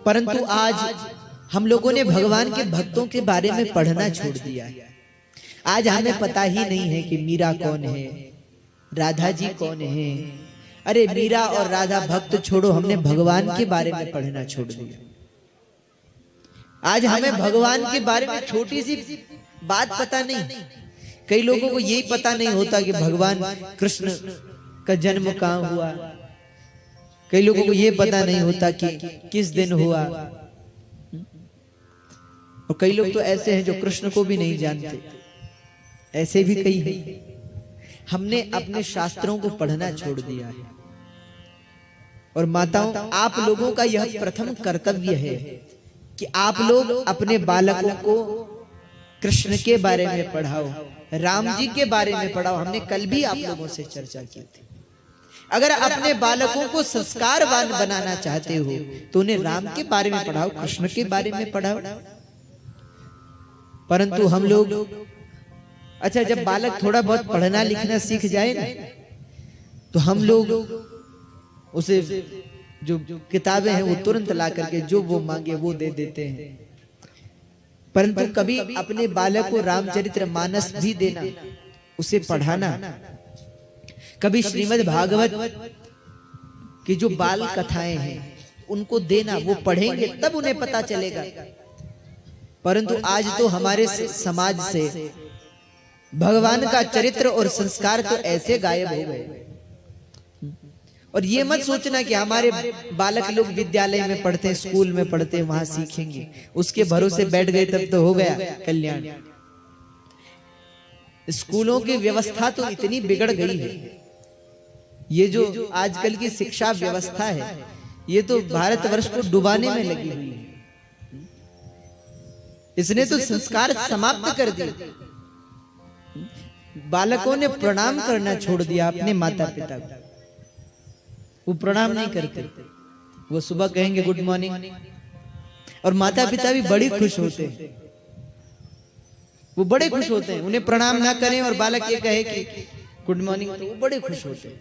परंतु आज हम लोगों ने भगवान के भक्तों के बारे में पढ़ना छोड़ दिया है। आज हमें पता ही नहीं है कि मीरा कौन है, राधा जी कौन है। अरे मीरा और राधा भक्त छोड़ो, हमने भगवान के बारे में पढ़ना छोड़ दिया। आज हमें भगवान के बारे में छोटी सी बात पता नहीं। कई लोगों को यही पता नहीं होता कि भगवान कृष्ण का जन्म कहाँ हुआ। कई लोगों को यह पता नहीं होता कि किस दिन हुआ। और कई लोग तो ऐसे हैं जो कृष्ण को भी नहीं जानते, ऐसे भी कई हैं। हमने अपने शास्त्रों को पढ़ना छोड़ दिया है। और माताओं, आप लोगों का यह प्रथम कर्तव्य है कि आप लोग अपने बालकों को कृष्ण के बारे में पढ़ाओ, राम जी के बारे में पढ़ाओ। हमने कल भी आप लोगों से चर्चा की थी। अगर अपने बालकों को संस्कारवान बनाना चाहते हो तो उन्हें राम के बारे में पढ़ाओ, कृष्ण के बारे में पढ़ाओ। परंतु हम लोग, अच्छा जब बालक थोड़ा बहुत पढ़ना लिखना सीख जाए ना, तो हम लोग उसे जो किताबें हैं वो तुरंत ला करके जो वो मांगे वो दे देते हैं। परंतु कभी अपने बालक को रामचरित्र मानस भी देना, उसे पढ़ाना, कभी श्रीमद् भागवत की जो बाल कथाएं हैं उनको देना, वो पढ़ेंगे तब उन्हें पता चलेगा। परंतु आज तो हमारे समाज से भगवान का चरित्र और संस्कार तो ऐसे गायब हो गए। और ये मत सोचना कि हमारे बालक लोग विद्यालय में पढ़ते हैं, स्कूल में पढ़ते हैं, वहां सीखेंगे, उसके भरोसे बैठ गए तब तो हो गया कल्याण। स्कूलों की व्यवस्था तो इतनी बिगड़ गई है। ये जो आजकल की शिक्षा व्यवस्था है, ये तो भारतवर्ष को डुबाने में लगी हुई है। इसने तो संस्कार समाप्त कर दिए। बालकों ने प्रणाम करना छोड़ दिया अपने माता पिता को। वो प्रणाम नहीं करते, वो सुबह कहेंगे गुड मॉर्निंग, और माता पिता भी बड़ी खुश होते हैं। वो बड़े खुश होते हैं, उन्हें प्रणाम ना करें और बालक ये कहे कि गुड मॉर्निंग, तो वो बड़े खुश होते हैं।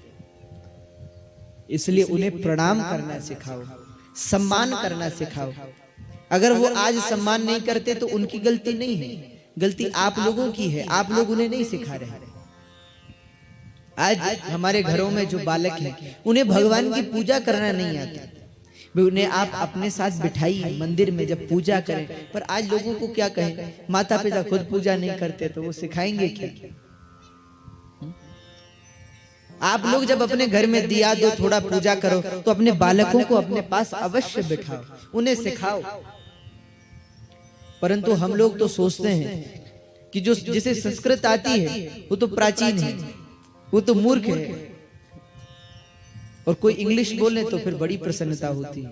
इसलिए उन्हें प्रणाम करना सिखाओ, सम्मान करना सिखाओ। अगर वो आज सम्मान नहीं करते तो उनकी गलती नहीं है, गलती आप लोगों की है। आप लोग उन्हें नहीं सिखा रहे। आज हमारे घरों में जो बालक हैं उन्हें भगवान की पूजा करना नहीं आता। उन्हें आप अपने साथ बिठाइए मंदिर में, जब पूजा करें। पर आज लोगों को क्या कहें, माता पिता खुद पूजा नहीं करते तो वो सिखाएंगे क्या? आप लोग जब अपने घर में दिया दो, थोड़ा पूजा करो, तो अपने बालकों को अपने पास अवश्य बिठाओ, उन्हें सिखाओ। परंतु हम लोग तो सोचते हैं कि जो जिसे संस्कृत आती है वो तो प्राचीन है, वो तो मूर्ख है, और कोई इंग्लिश बोले तो फिर बड़ी प्रसन्नता होती है।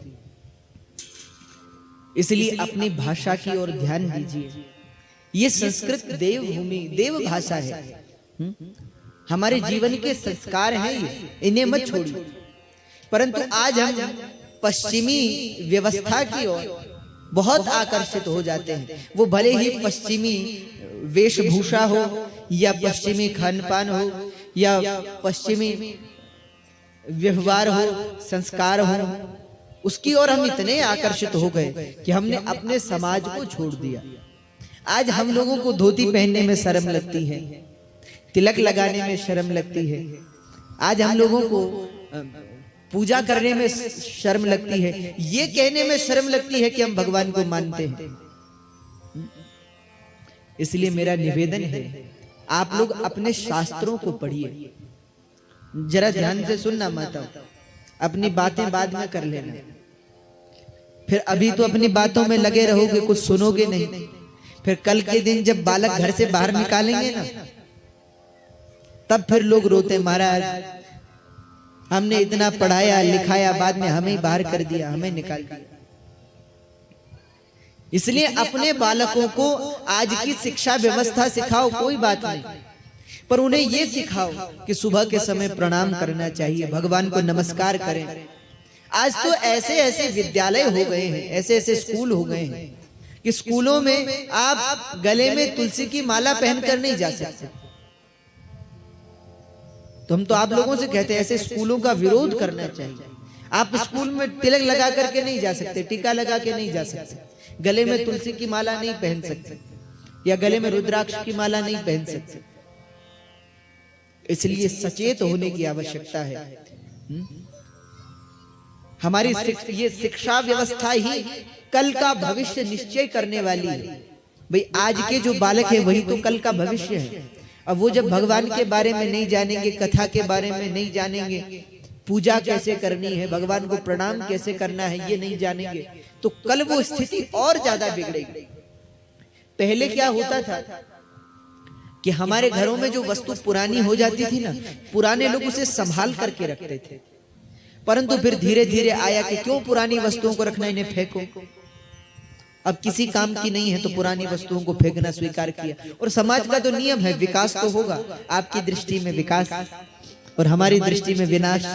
इसलिए अपनी भाषा की ओर ध्यान दीजिए। ये संस्कृत देवभूमि, देव भाषा है। हमारे जीवन के संस्कार हैं ये, इन्हें मत छोड़िए। परंतु आज हम पश्चिमी व्यवस्था की ओर बहुत आकर्षित हो जाते हैं। वो भले ही पश्चिमी वेशभूषा हो, या पश्चिमी खान पान हो, या पश्चिमी व्यवहार हो, संस्कार हो, उसकी ओर हम इतने आकर्षित हो गए कि हमने अपने समाज को छोड़ दिया। आज हम लोगों को धोती पहनने में शर्म लगती है, तिलक लगाने में शर्म लगती है। आज हम लोगों को पूजा करने में शर्म लगती है, ये कहने में शर्म लगती है कि हम भगवान को मानते हैं। इसलिए मेरा निवेदन है, आप लोग अपने शास्त्रों को पढ़िए। जरा ध्यान से सुनना माता, अपनी बातें बाद में कर लेना। फिर अभी तो अपनी बातों में लगे रहोगे, कुछ सुनोगे नहीं। फिर कल के दिन जब बालक घर से बाहर निकालेंगे ना, तब फिर लोग रोते, महाराज हमने इतना पढ़ाया लिखाया, बाद में हमें बाहर कर दिया, हमें निकाल दिया। इसलिए अपने बालकों को आज की शिक्षा व्यवस्था सिखाओ, कोई बात नहीं, पर उन्हें यह सिखाओ कि सुबह के समय प्रणाम करना चाहिए, भगवान को नमस्कार करें। आज तो ऐसे ऐसे विद्यालय हो गए हैं, ऐसे ऐसे स्कूल हो गए हैं कि स्कूलों में आप गले में तुलसी की माला पहनकर नहीं जा सकते। तो हम तो आप लोगों से कहते हैं ऐसे स्कूलों का विरोध करना चाहिए। आप स्कूल में तिलक लगा करके नहीं जा सकते, टीका लगा के नहीं जा सकते, गले में तुलसी की माला नहीं पहन सकते, या गले में रुद्राक्ष की माला नहीं पहन सकते। इसलिए सचेत होने की आवश्यकता है। हमारी ये शिक्षा व्यवस्था ही कल का भविष्य निश्चय करने वाली है। भाई आज के जो बालक है वही तो कल का भविष्य है। अब वो जब भगवान के बारे में नहीं जानेंगे, कथा के बारे में नहीं जानेंगे, पूजा कैसे करनी है, भगवान को प्रणाम कैसे करना है, ये नहीं जानेंगे, तो कल वो स्थिति और ज्यादा बिगड़ेगी। पहले क्या होता था कि हमारे घरों में जो वस्तु पुरानी हो जाती थी ना, पुराने लोग उसे संभाल करके रखते थे। परंतु फिर धीरे धीरे आया कि क्यों पुरानी वस्तुओं को रखना, इन्हें फेंको, अब किसी काम की नहीं है तो पुरानी वस्तुओं को फेंकना स्वीकार किया। और समाज का तो नियम है, विकास तो होगा, आपकी दृष्टि में विकास और हमारी दृष्टि में विनाश,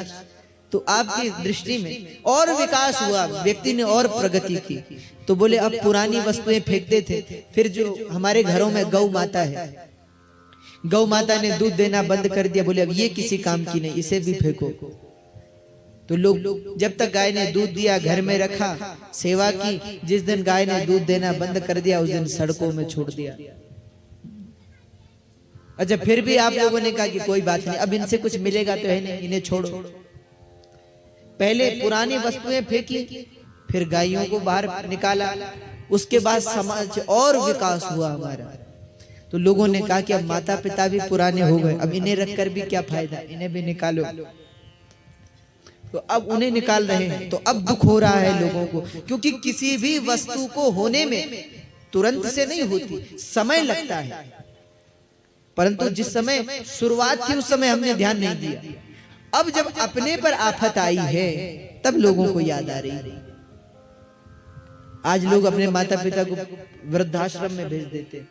तो आपकी दृष्टि में और विकास हुआ, व्यक्ति ने और प्रगति की, तो बोले अब पुरानी वस्तुएं फेंकते थे। फिर जो हमारे घरों में गौ माता है, गौ माता ने दूध देना बंद कर दिया, बोले अब ये किसी काम की नहीं, इसे भी फेंको। तो लोग जब तक गाय ने दूध दिया घर में रखा, सेवा की, जिस दिन गाय ने दूध देना बंद कर दिया उस दिन सड़कों में छोड़ दिया। अच्छा फिर भी आप लोगों ने कहा कि कोई बात नहीं, अब इनसे कुछ मिलेगा तो है नहीं, इन्हें छोड़ो। पहले पुरानी वस्तुएं फेंकी, फिर गायों को बाहर निकाला, उसके बाद समाज और विकास हुआ हमारा। तो लोगों ने कहा कि अब माता पिता भी पुराने हो गए, अब इन्हें रखकर भी क्या फायदा, इन्हें भी निकालो। तो अब उन्हें निकाल रहे हैं, तो अब दुख हो रहा है लोगों को, क्योंकि किसी भी वस्तु को होने में तुरंत से नहीं होती, समय लगता है। परंतु जिस समय शुरुआत थी उस समय हमने ध्यान नहीं दिया। अब जब अपने पर आफत आई है तब लोगों को याद आ रही है। आज लोग अपने माता पिता को वृद्धाश्रम में भेज देते,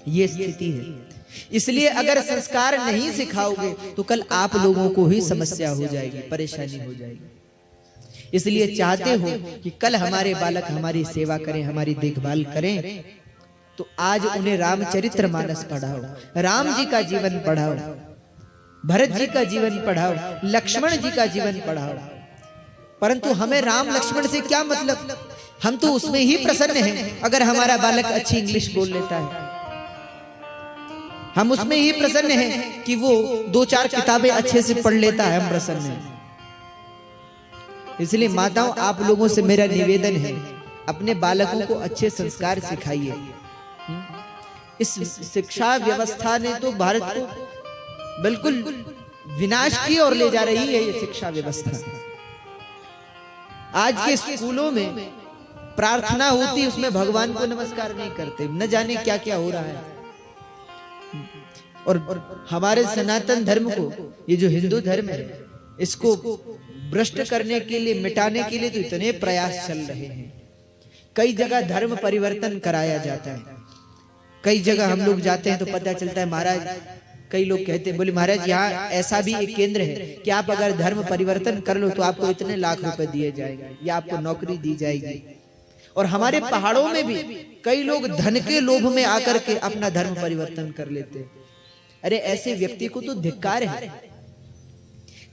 ये स्थिति है। इसलिए अगर संस्कार नहीं सिखाओगे तो कल आप लोगों को ही समस्या हो जाएगी, परेशानी हो जाएगी। इसलिए चाहते हो कि कल हमारे बालक हमारी सेवा करें, हमारी देखभाल करें, तो आज उन्हें रामचरितमानस पढ़ाओ, राम जी का जीवन पढ़ाओ, भरत जी का जीवन पढ़ाओ, लक्ष्मण जी का जीवन पढ़ाओ। परंतु हमें राम लक्ष्मण से क्या मतलब, हम तो उसमें ही प्रसन्न हैं अगर हमारा बालक अच्छी इंग्लिश बोल लेता है, हम उसमें ही प्रसन्न हैं कि वो 2-4 किताबें अच्छे से पढ़ लेता है, हम प्रसन्न हैं। इसलिए माताओं आप लोगों से मेरा निवेदन है, अपने बालकों को अच्छे संस्कार सिखाइए। इस शिक्षा व्यवस्था ने तो भारत को बिल्कुल विनाश की ओर ले जा रही है। ये शिक्षा व्यवस्था, आज के स्कूलों में प्रार्थना होती, उसमें भगवान को नमस्कार नहीं करते, न जाने क्या क्या हो रहा है। और हमारे सनातन धर्म को, ये जो हिंदू धर्म है, इसको भ्रष्ट करने के लिए, मिटाने के लिए तो इतने प्रयास चल रहे हैं। कई जगह धर्म परिवर्तन कराया जाता है, कई जगह हम लोग जाते हैं तो पता चलता है महाराज, कई लोग कहते हैं, बोले महाराज यहाँ ऐसा भी एक केंद्र है कि आप अगर धर्म परिवर्तन कर लो तो आपको इतने लाख रुपए दिए जाएंगे या आपको नौकरी दी जाएगी। और हमारे पहाड़ों में भी कई लोग धन के लोभ में आकर के अपना धर्म परिवर्तन कर लेते हैं। अरे ऐसे व्यक्ति को तो धिक्कार है।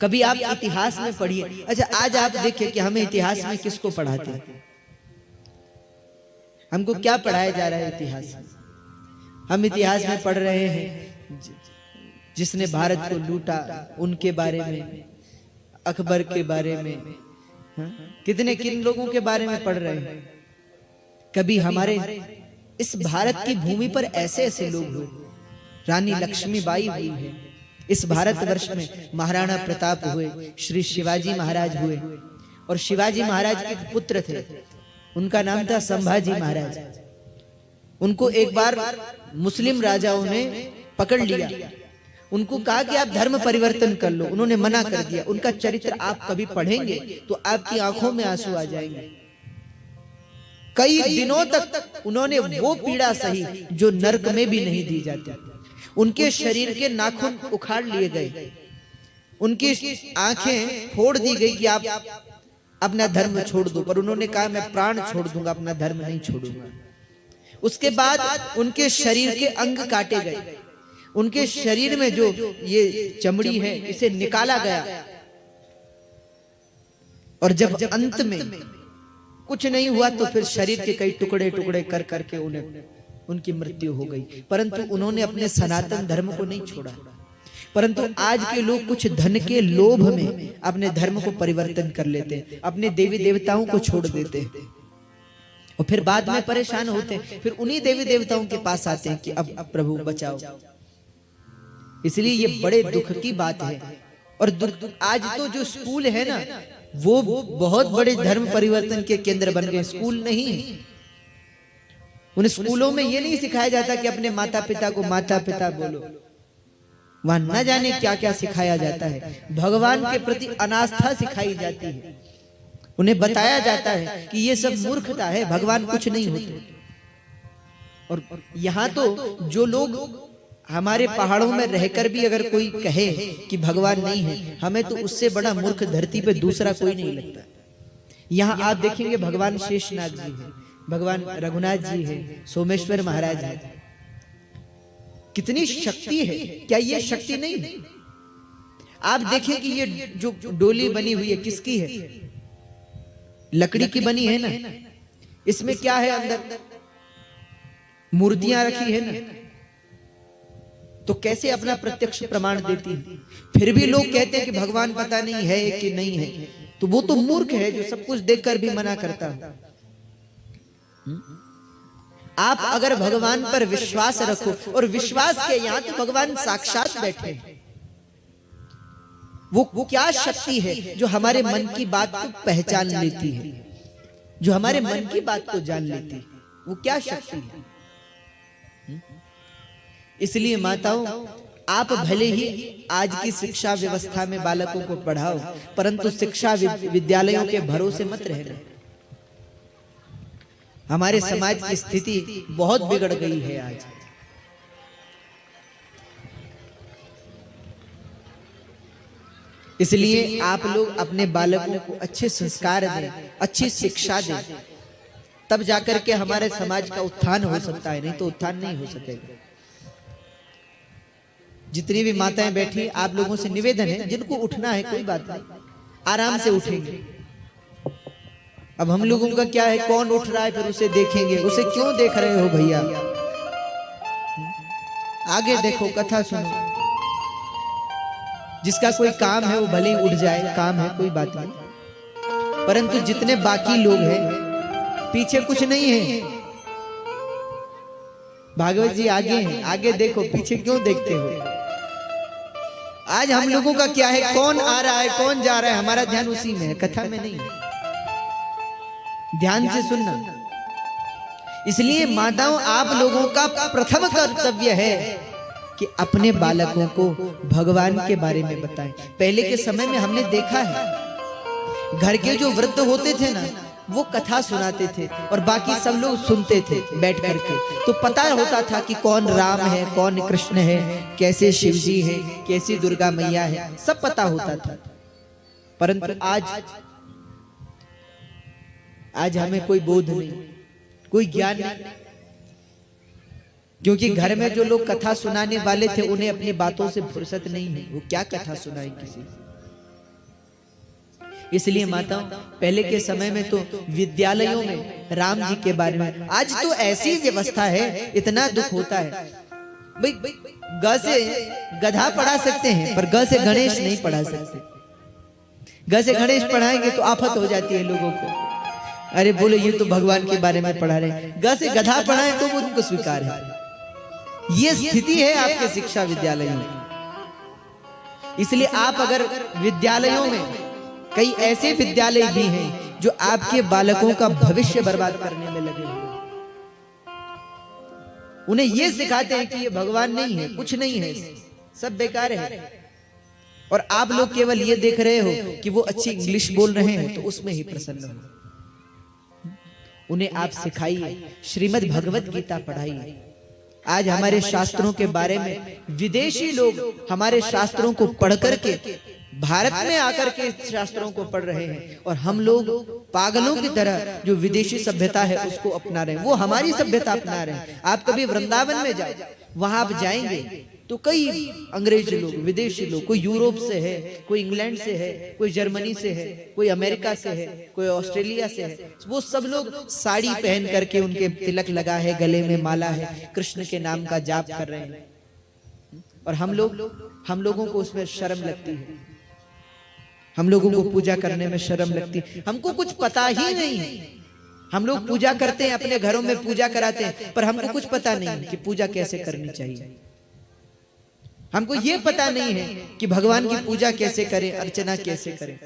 कभी आप इतिहास में पढ़िए। अच्छा आज आप देखिए कि हमें इतिहास में किसको पढ़ाते हैं, हमको क्या पढ़ाया जा रहा है इतिहास में? हम इतिहास में पढ़ रहे हैं जिसने भारत को लूटा उनके बारे में, अकबर के बारे में, किन लोगों के बारे में पढ़ रहे हैं। कभी हमारे इस भारत की भूमि पर ऐसे ऐसे लोग हुए, रानी लक्ष्मीबाई हुई है, इस भारतवर्ष में महाराणा प्रताप हुए, श्री शिवाजी महाराज हुए, और शिवाजी महाराज के पुत्र थे, उनका नाम था संभाजी महाराज। उनको एक बार मुस्लिम राजाओं ने पकड़ लिया, उनको कहा कि आप धर्म परिवर्तन कर लो, उन्होंने मना कर दिया। उनका चरित्र आप कभी पढ़ेंगे तो आपकी आंखों में आंसू आ जाएंगे। कई दिनों तक उन्होंने वो पीड़ा सही जो नरक में भी नहीं दी जाती। उनके शरीर के नाखून उखाड़ लिए गए, उनकी आंखें फोड़ दी गई कि आप अपना धर्म छोड़ दो, पर उन्होंने कहा मैं प्राण छोड़ दूंगा, अपना धर्म नहीं छोड़ूंगा। उसके बाद उनके शरीर के अंग काटे गए, उनके शरीर में जो ये चमड़ी है इसे निकाला गया, और जब अंत में कुछ नहीं हुआ तो फिर शरीर के कई टुकड़े टुकड़े कर करके उन्हें उनकी मृत्यु हो गई, परंतु उन्होंने अपने सनातन धर्म को नहीं छोड़ा। परंतु आज के लोग कुछ धन के लोभ में अपने धर्म को परिवर्तन कर लेते हैं, अपने देवी देवताओं को छोड़ देते हैं और फिर बाद में परेशान होते हैं, फिर उन्हीं देवी देवताओं के पास आते हैं कि अब प्रभु बचाओ। इसलिए ये बड़े दुख की बात है। और आज तो जो स्कूल है ना, वो बहुत बड़े धर्म परिवर्तन के केंद्र बन गए। स्कूल नहीं है, उन स्कूलों में ये नहीं सिखाया जाता कि अपने माता पिता को माता पिता बोलो, वहां न जाने क्या क्या सिखाया जाता है। भगवान के प्रति अनास्था सिखाई जाती है, उन्हें बताया जाता है कि ये सब मूर्खता है, भगवान कुछ नहीं होते। और यहाँ तो जो लोग हमारे पहाड़ों में रहकर भी अगर कोई कहे कि भगवान नहीं है, हमें तो उससे बड़ा मूर्ख धरती पे दूसरा कोई नहीं लगता। यहाँ आप देखेंगे भगवान शेषनाग जी है, भगवान रघुनाथ जी है, सोमेश्वर महाराज है, कितनी शक्ति है। क्या ये शक्ति नहीं है? आप देखें कि ये जो डोली बनी हुई है किसकी है? लकड़ी की बनी है ना, इसमें क्या है? अंदर मूर्तियां रखी है ना, तो कैसे अपना प्रत्यक्ष प्रमाण देती है? फिर भी लोग कहते हैं कि भगवान पता नहीं है कि नहीं है, तो वो तो मूर्ख है जो सब कुछ देखकर भी मना करता है। आप अगर भगवान पर विश्वास रखो, और विश्वास के यहां तो भगवान साक्षात बैठे हैं। वो क्या शक्ति है जो हमारे मन की बात को पहचान लेती है, जो हमारे मन की बात को जान लेती है? वो क्या शक्ति है? इसलिए माताओं, आप भले ही आज की शिक्षा व्यवस्था में बालकों को पढ़ाओ, परंतु शिक्षा विद्यालयों के भरोसे मत रहना। हमारे समाज की स्थिति बहुत बिगड़ गई है आज। इसलिए आप लोग अपने बालकों को अच्छे संस्कार दें, अच्छी शिक्षा दें, तब जाकर के हमारे समाज का उत्थान हो सकता है, नहीं तो उत्थान नहीं हो सकेगा। जितनी भी माताएं बैठी, आप लोगों से निवेदन है, जिनको उठना है कोई बात नहीं, आराम से उठेंगे। अब हम लोगों का क्या है, कौन उठ रहा है फिर उसे देखेंगे। उसे क्यों देख रहे हो भैया? आगे देखो, कथा सुनो। जिसका कोई काम है वो भले ही उठ जाए, काम है कोई बात नहीं, परंतु जितने बाकी लोग हैं पीछे कुछ नहीं है। भागवत जी आगे हैं, आगे देखो, पीछे क्यों देखते हो? आज हम लोगों का क्या है, कौन आ रहा है कौन जा रहा है, हमारा ध्यान उसी में है, कथा में नहीं है। ध्यान से सुनना। इसलिए माताओं, आप लोगों का प्रथम कर्तव्य है कि अपने बालकों को भगवान के बारे में बताएं। पहले के समय में हमने देखा है, घर के जो वृद्ध होते थे ना, वो कथा सुनाते थे और बाकी सब लोग सुनते थे बैठ करके। तो पता होता था कि कौन राम है, कौन कृष्ण है, कैसे शिव जी है, कैसी दुर्गा मैया है, सब पता होता था। परंतु आज हमें कोई बोध नहीं, कोई ज्ञान नहीं, क्योंकि घर में जो लोग कथा सुनाने वाले थे उन्हें अपनी बातों से फुर्सत नहीं है, वो क्या कथा सुनाए किसी। इसलिए माताओं, पहले के समय में तो विद्यालयों में राम जी के बारे में, आज तो ऐसी व्यवस्था है, इतना दुख होता है भाई, ग से गधा पढ़ा सकते हैं पर ग से गणेश नहीं पढ़ा सकते। ग से गणेश पढ़ाएंगे तो आफत हो जाती है लोगों को। अरे बोले ये तो भगवान के बारे में पढ़ा रहे हैं, ग से गधा पढ़ाएं तो वो उनको स्वीकार है। ये स्थिति है आपके शिक्षा विद्यालयों में। इसलिए आप अगर विद्यालयों में, कई ऐसे विद्यालय भी हैं जो आपके बालकों का भविष्य बर्बाद करने में लगे हुए, उन्हें यह सिखाते हैं कि ये भगवान नहीं है, कुछ नहीं है, सब बेकार है, और आप लोग केवल ये देख रहे हो कि वो अच्छी इंग्लिश बोल रहे हैं तो उसमें ही प्रसन्न हो। उन्हें आप सिखाइए, श्रीमद् भगवत गीता पढ़ाइए। आज हमारे शास्त्रों के बारे में विदेशी लोग हमारे शास्त्रों को पढ़ करके भारत में आकर के शास्त्रों को पढ़ रहे हैं, और हम लोग पागलों की तरह जो विदेशी सभ्यता है उसको अपना रहे हैं। वो हमारी सभ्यता अपना रहे हैं। आप कभी वृंदावन में जाओ, वहां आप जाएंगे तो कई अंग्रेज लोग, विदेशी लोग, कोई यूरोप से है, कोई इंग्लैंड से है, कोई जर्मनी से है, कोई अमेरिका से है, कोई ऑस्ट्रेलिया से है, वो सब लोग साड़ी पहन करके, उनके तिलक लगा है, गले में माला है, कृष्ण के नाम का जाप कर रहे हैं। और हम लोगों को उसमें शर्म लगती है, हम लोगों को पूजा करने में शर्म लगती है। हमको कुछ पता ही नहीं है। हम लोग पूजा करते हैं, अपने घरों में पूजा कराते हैं, पर हमको कुछ पता नहीं कि पूजा कैसे करनी चाहिए। हमको ये पता नहीं है कि भगवान की पूजा कैसे करें, अर्चना कैसे करें।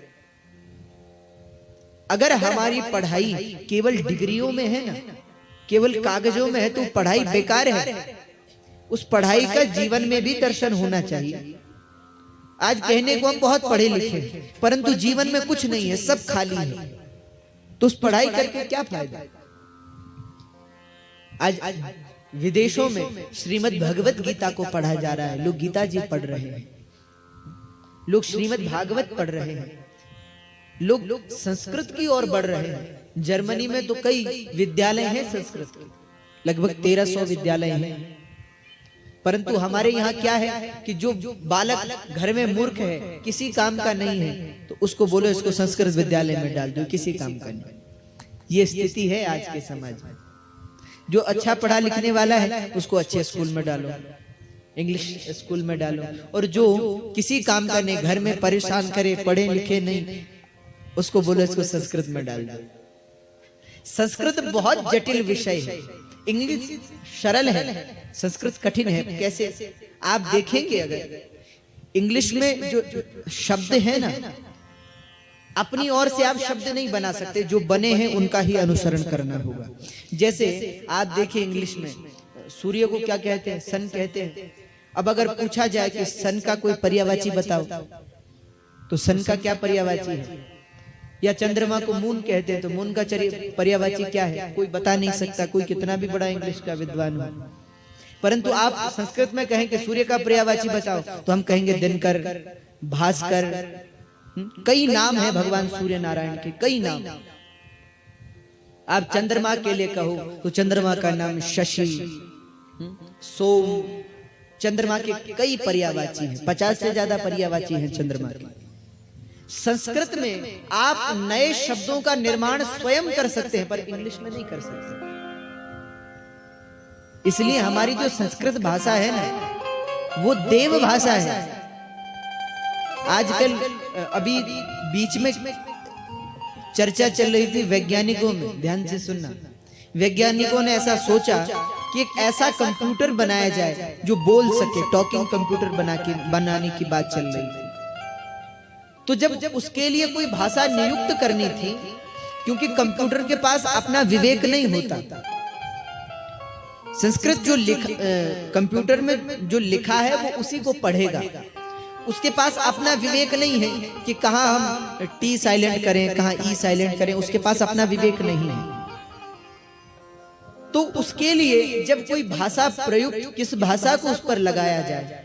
अगर हमारी पढ़ाई केवल डिग्रियों में है ना, केवल कागजों में है, तो पढ़ाई बेकार है। उस पढ़ाई का जीवन में भी दर्शन होना चाहिए। आज कहने को हम बहुत पढ़े लिखे, परंतु जीवन में कुछ नहीं है, सब खाली है, तो उस पढ़ाई करके क्या फायदा। आज विदेशों में श्रीमद् भगवत गीता को पढ़ा जा रहा है, लोग गीता जी पढ़ रहे हैं, लोग श्रीमद् भागवत पढ़ रहे हैं, लोग संस्कृत की ओर बढ़ रहे हैं। जर्मनी में तो कई विद्यालय हैं संस्कृत के, लगभग 1300 विद्यालय हैं। परंतु हमारे यहाँ क्या है कि जो बालक घर में मूर्ख है, किसी काम का नहीं है, तो उसको बोलो इसको संस्कृत विद्यालय में डाल दो, किसी काम का नहीं। ये स्थिति है आज के समाज में। जो अच्छा पढ़ा लिखने वाला है उसको अच्छे स्कूल में डालो, इंग्लिश स्कूल में डालो, और जो किसी काम का नहीं, घर में परेशान करे, पढ़े लिखे नहीं, उसको बोलो इसको संस्कृत में डाल दो। संस्कृत बहुत जटिल विषय है, इंग्लिश सरल है, संस्कृत कठिन है। कैसे आप देखेंगे, अगर इंग्लिश में जो शब्द है ना, अपनी ओर से आप शब्द नहीं बना सकते, जो बने हैं उनका ही अनुसरण करना होगा। जैसे आप देखिए इंग्लिश में सूर्य को क्या कहते हैं, सन कहते हैं। अब अगर पूछा जाए कि सन का कोई पर्यायवाची बताओ, तो सन का क्या पर्यायवाची है। या चंद्रमा को मून कहते हैं, तो मून का पर्यायवाची क्या है, कोई बता नहीं सकता, कोई कितना भी बड़ा इंग्लिश का विद्वान हो। परंतु आप संस्कृत में कहें कि सूर्य का पर्यायवाची बताओ, तो हम कहेंगे दिनकर, भास्कर, कई नाम है भगवान सूर्य नारायण के, कई नाम। आप चंद्रमा के लिए कहो तो चंद्रमा का नाम शशि, सोम, चंद्रमा के कई पर्यायवाची हैं, 50 से ज्यादा पर्यायवाची हैं चंद्रमा के। संस्कृत में आप नए शब्दों का निर्माण स्वयं कर सकते हैं, पर इंग्लिश में नहीं कर सकते। इसलिए हमारी जो संस्कृत भाषा है ना, वो देव भाषा है। आजकल अभी बीच में चर्चा चल रही थी वैज्ञानिकों में, ध्यान से सुनना। वैज्ञानिकों ने ऐसा सोचा कि एक ऐसा कंप्यूटर बनाया जाए जो बोल सके, टॉकिंग कंप्यूटर बनाने की बात चल रही थी। तो जब उसके लिए कोई भाषा नियुक्त करनी थी, क्योंकि कंप्यूटर के पास अपना विवेक नहीं होता। संस्कृत जो कंप्यूटर में जो लिखा है वो उसी को पढ़ेगा, उसके पास अपना विवेक नहीं है कि कहां हम टी साइलेंट करें, कहां ई साइलेंट करें, उसके पास अपना विवेक नहीं है। तो उसके लिए जब कोई भाषा प्रयुक्त, किस भाषा को उस पर लगाया जाए,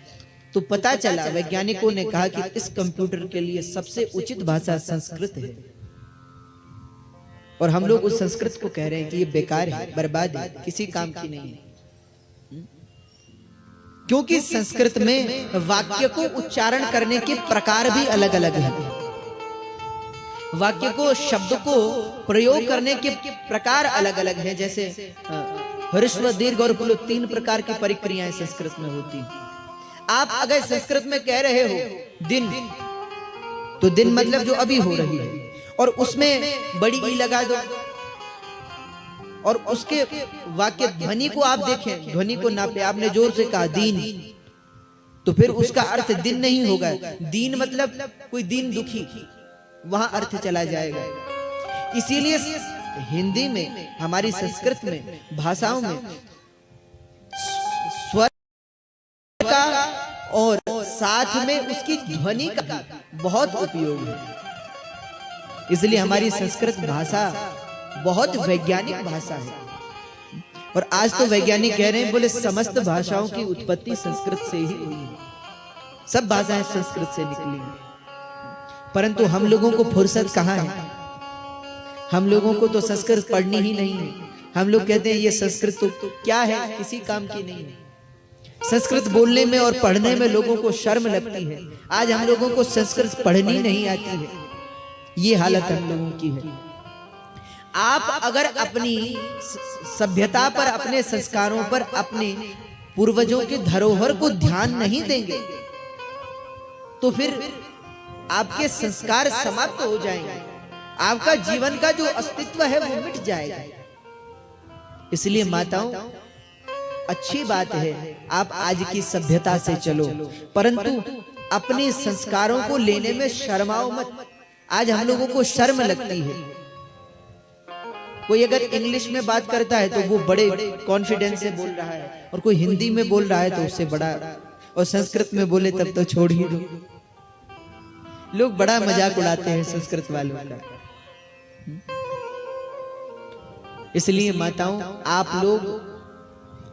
तो पता चला, वैज्ञानिकों ने कहा कि इस कंप्यूटर के लिए सबसे उचित भाषा संस्कृत है। और हम लोग उस संस्कृत को कह रहे हैं कि ये बेकार है, बर्बाद है, किसी काम की नहीं है। क्योंकि संस्कृत में वाक्य को उच्चारण करने के प्रकार भी अलग अलग हैं। वाक्य को, शब्द को प्रयोग करने के प्रकार अलग अलग हैं। जैसे ह्रस्व, दीर्घ और प्लुत, 3 प्रकार की प्रक्रियाएं संस्कृत में होती हैं। आप अगर संस्कृत में कह रहे हो दिन, तो दिन मतलब जो अभी हो रही है, और उसमें बड़ी ई लगा दो, और उसके वाक्य ध्वनि को आप देखें, ध्वनि को नापे, आपने जोर से कहा दीन, तो फिर उसका अर्थ दिन नहीं होगा। दीन मतलब कोई दीन दुखी, वहां अर्थ चला जाएगा। इसीलिए हिंदी में, हमारी संस्कृत में, भाषाओं में स्वर का और साथ में उसकी ध्वनि का बहुत उपयोग है। इसलिए हमारी संस्कृत भाषा बहुत वैज्ञानिक भाषा है। और आज तो वैज्ञानिक कह रहे हैं, बोले समस्त भाषाओं की उत्पत्ति संस्कृत से ही हुई है, सब भाषाएं संस्कृत से निकली हैं। परंतु हम लोगों को फुर्सत कहाँ है, हम लोगों को तो संस्कृत पढ़नी ही नहीं है। हम लोग कहते हैं ये संस्कृत तो क्या है, किसी काम की नहीं है। संस्कृत बोलने में और पढ़ने में लोगों को शर्म लगती है। आज हम लोगों को संस्कृत पढ़नी नहीं आती है, ये हालत हम लोगों की है। आप अगर अपनी सभ्यता पर, अपने संस्कारों पर, अपने पूर्वजों के धरोहर को ध्यान नहीं देंगे तो फिर आपके संस्कार समाप्त हो जाएंगे, आपका जीवन का जो अस्तित्व है वो मिट जाएगा। इसलिए माताओं, अच्छी बात है आप आज की सभ्यता से चलो, परंतु अपने संस्कारों को लेने में शर्माओ मत। आज हम लोगों को शर्म लगती है। कोई अगर इंग्लिश में बात करता है तो वो बड़े कॉन्फिडेंस से बोल रहा है, और कोई हिंदी में बोल रहा है तो उससे बड़ा, और संस्कृत में बोले तब तो छोड़ ही दो। लोग बड़ा मजाक उड़ाते हैं संस्कृत वालों का। इसलिए माताओं, आप लोग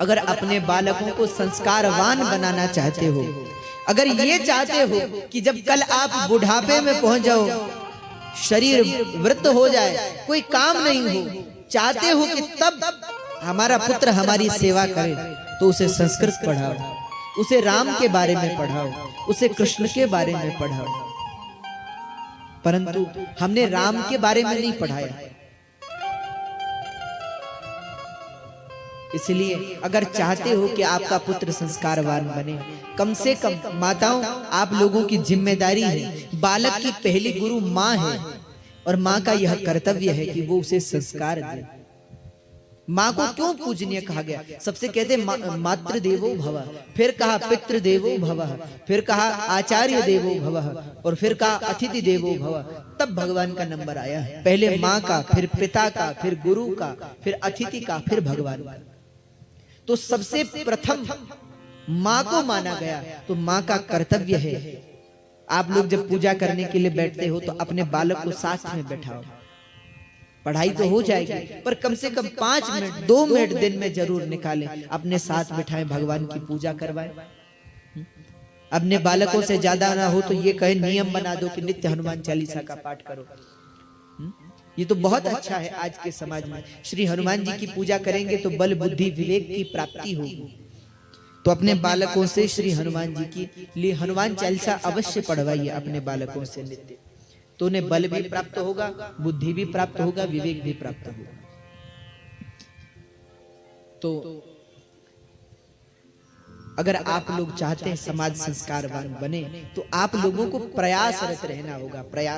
अगर अपने बालकों को संस्कारवान बनाना चाहते हो, अगर ये चाहते हो कि जब कल आप बुढ़ापे में पहुंच जाओ, शरीर वृद्ध हो जाए, कोई काम नहीं हो, चाहते हो कि तब हमारा पुत्र हमारी सेवा करे, तो उसे संस्कृत पढ़ाओ, उसे राम के बारे में पढ़ाओ, उसे कृष्ण के बारे में पढ़ाओ। परंतु हमने राम के बारे में नहीं पढ़ाया। इसलिए अगर चाहते हो कि आपका पुत्र संस्कारवान बने, कम से कम माताओं, आप लोगों की जिम्मेदारी है, बालक की पहली गुरु माँ है, और माँ का यह कर्तव्य है कि वो उसे संस्कार दे। माँ को क्यों पूजनीय कहा गया? सबसे कहते मातृ देवो भवः, फिर कहा पितृ देवो भवः, फिर कहा आचार्य देवो भवः, और फिर कहा अतिथि देवो भवः। तब भगवान का नंबर आया है। पहले माँ का, फिर पिता का, फिर गुरु का, फिर अतिथि का, फिर भगवान का। तो सबसे प्रथम माँ को माना गया। तो माँ का कर्तव्य है, आप लोग जब पूजा करने के लिए बैठते हो तो अपने बालक को साथ में बैठाओ। पढ़ाई तो हो जाएगी, पर कम से कम 5 मिनट 2 मिनट दिन में जरूर निकालें, अपने साथ बिठाएं, भगवान की पूजा करवाएं। अपने बालकों से ज्यादा ना हो तो ये कहे नियम बना दो कि नित्य हनुमान चालीसा का पाठ करो। ये तो बहुत अच्छा है। आज के समाज में श्री हनुमान जी की पूजा करेंगे तो बल बुद्धि विवेक की प्राप्ति होगी। तो अपने बालकों से श्री हनुमान जी की लिए हनुमान चालीसा अवश्य पढ़वाइए अपने बालकों से नित्य, तो उन्हें बल भी प्राप्त होगा, बुद्धि भी प्राप्त होगा, विवेक भी प्राप्त होगा। तो अगर आप लोग चाहते हैं समाज संस्कारवान बने, तो आप लोगों को प्रयासरत रहना होगा। प्रयास